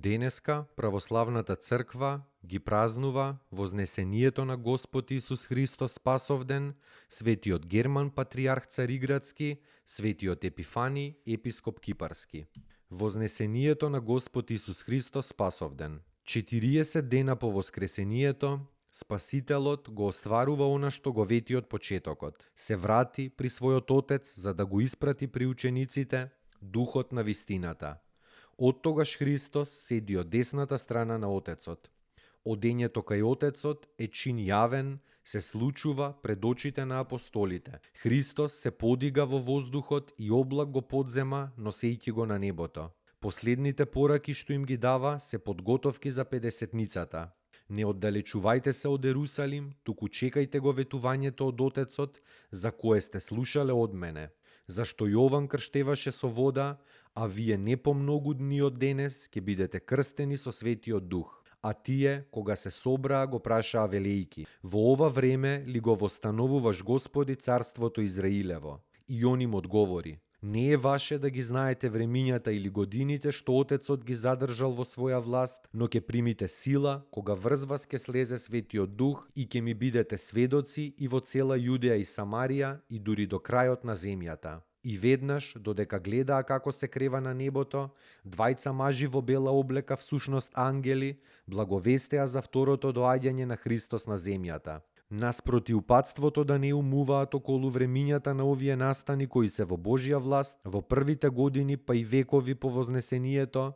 Денеска православната црква ги празнува Вознесението на Господ Исус Христос Спасовден, светиот Герман патриарх Цариградски, светиот Епифани епископ Кипарски. Вознесението на Господ Исус Христос Спасовден. 40 дена по воскресението, Спасителот го остварува она што го вети од почетокот. Се врати при својот Отец за да го испрати при учениците Духот на вистината. Оттогаш Христос седи од десната страна на Отецот. Одењето кај Отецот е чин јавен, се случува пред очите на апостолите. Христос се подига во воздухот и облак го подзема, носејќи го на небото. Последните пораки што им ги дава се подготовки за Педесетницата. Не оддалечувајте се од Ерусалим, туку чекајте го ветувањето од Отецот, за кое сте слушале од мене. Зашто Јован крштеваше со вода, а вие не по многу дни од денес ќе бидете крстени со Светиот Дух. А тие, кога се собраа, го прашаа велејки: во ова време ли го востановуваш, Господи, царството Израилево? И он им одговори: не е ваше да ги знаете времињата или годините што Отецот ги задржал во своја власт, но ќе примите сила кога врз вас ќе слезе Светиот Дух и ќе ми бидете сведоци и во цела Јудеја и Самарија и дури до крајот на земјата. И веднаш, додека гледаа како се крева на небото, двајца мажи во бела облека, всушност ангели, благовестеа за второто доаѓање на Христос на земјата. Наспроти упатството да не умуваат околу времињата на овие настани кои се во Божја власт, во првите години па и векови по Вознесението,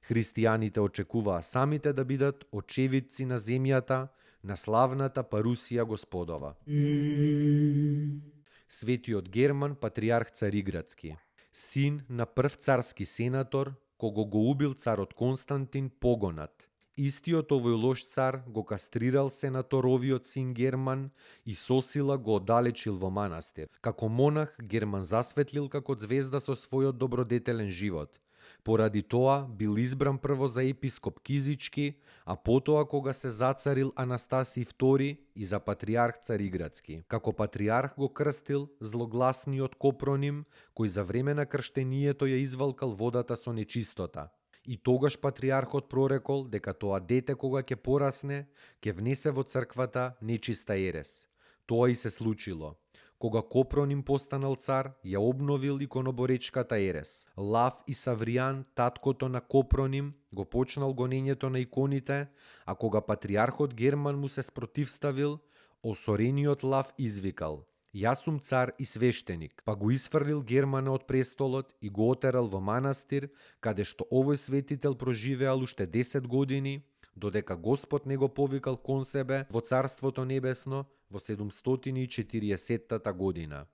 христијаните очекуваа самите да бидат очевидци на земјата, на славната Парусија Господова. Светиот Герман патриарх Цариградски, син на прв царски сенатор, кого го убил царот Константин погонат. Истиот овој лош цар го кастрирал сенаторовиот син Герман и сосила го оддалечил во манастир. Како монах, Герман засветлил како звезда со својот добродетелен живот. Поради тоа бил избран прво за епископ Кизички, а потоа кога се зацарил Анастасиј II и за патриарх Цариградски. Како патриарх го крстил злогласниот Копроним, кој за време на крштението ја извалкал водата со нечистота. И тогаш патриархот прорекол дека тоа дете кога ќе порасне, ќе внесе во црквата нечиста ерес. Тоа и се случило. Кога Копроним постанал цар, ја обновил иконоборечката ерес. Лав и Савријан, таткото на Копроним, го почнал гонењето на иконите, а кога патриархот Герман му се спротивставил, осорениот Лав извикал: јас сум цар и свештеник, па го исфрлил Германа од престолот и го отерал во манастир, каде што овој светител проживеал уште 10 години, додека Господ не го повикал кон себе во Царството Небесно во 740 година.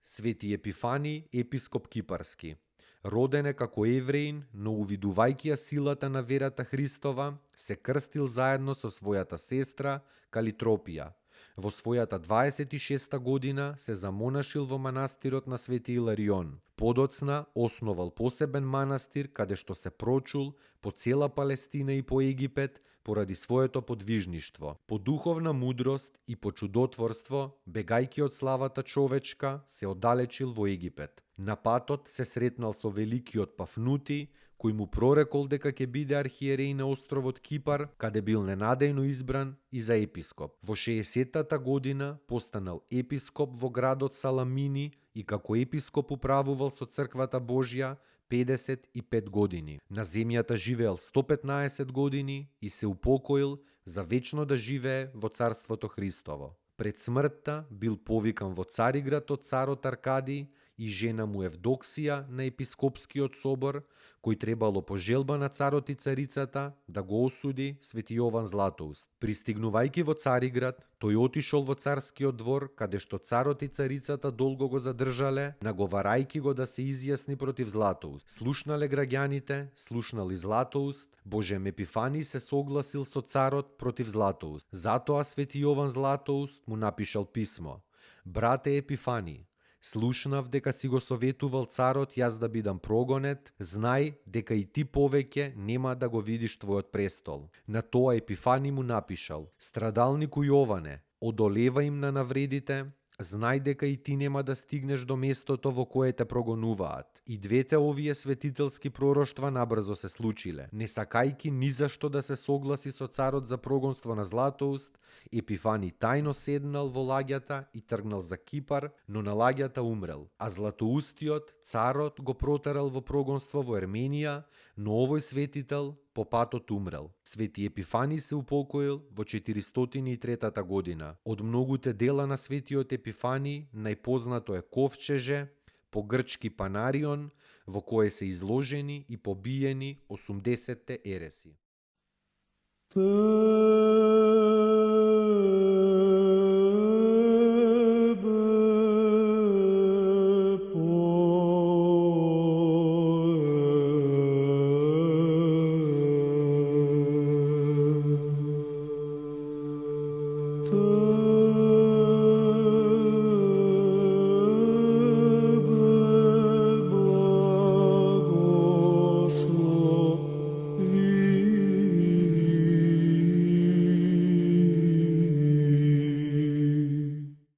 Свети Епифани, епископ Кипарски. Роден е како евреин, но увидувајќи ја силата на верата Христова, се крстил заедно со својата сестра Калитропија. Во својата 26 година се замонашил во манастирот на Свети Иларион. Подоцна основал посебен манастир каде што се прочул по цела Палестина и по Египет поради своето подвижништво. По духовна мудрост и по чудотворство, бегајќи од славата човечка, се оддалечил во Египет. На патот се сретнал со великиот Пафнути, кој му прорекол дека ќе биде архиереј на островот Кипар, каде бил ненадејно избран и за епископ. Во 60-та година постанал епископ во градот Саламини и како епископ управувал со црквата Божја 55 години. На земјата живеел 115 години и се упокоил за вечно да живее во Царството Христово. Пред смртта бил повикан во Цариград од царот Аркадиј и жена му Евдоксија на епископскиот собор, кој требало по желба на царот и царицата да го осуди Свети Јован Златоуст. Пристигнувајќи во Цариград, тој отишол во царскиот двор, каде што царот и царицата долго го задржале, наговарајќи го да се изјасни против Златоуст. Слушнале граѓаните, слушнал и Златоуст, Божем Епифаний се согласил со царот против Златоуст. Затоа Свети Јован Златоуст му напишал писмо: Брате Епифаний, слушнав дека си го советувал царот јас да бидам прогонет, знај дека и ти повеќе нема да го видиш твојот престол. На тоа Епифаний му напишал: Страдалнику Јоване, одолева им на навредите, знај дека и ти нема да стигнеш до местото во кое те прогонуваат. И двете овие светителски пророштва набрзо се случиле. Не сакајки ни зашто да се согласи со царот за прогонство на Златоуст, Епифаний тајно седнал во лагјата и тргнал за Кипар, но на лагјата умрел. А Златоустиот царот го протерал во прогонство во Ерменија, но овој светител по патот умрел. Свети Епифаний се упокоил во 403 година. Од многуте дела на светиот Епифаний, најпознато е ковчеже, по грчки Панарион, во кое се изложени и побиени 80 ереси.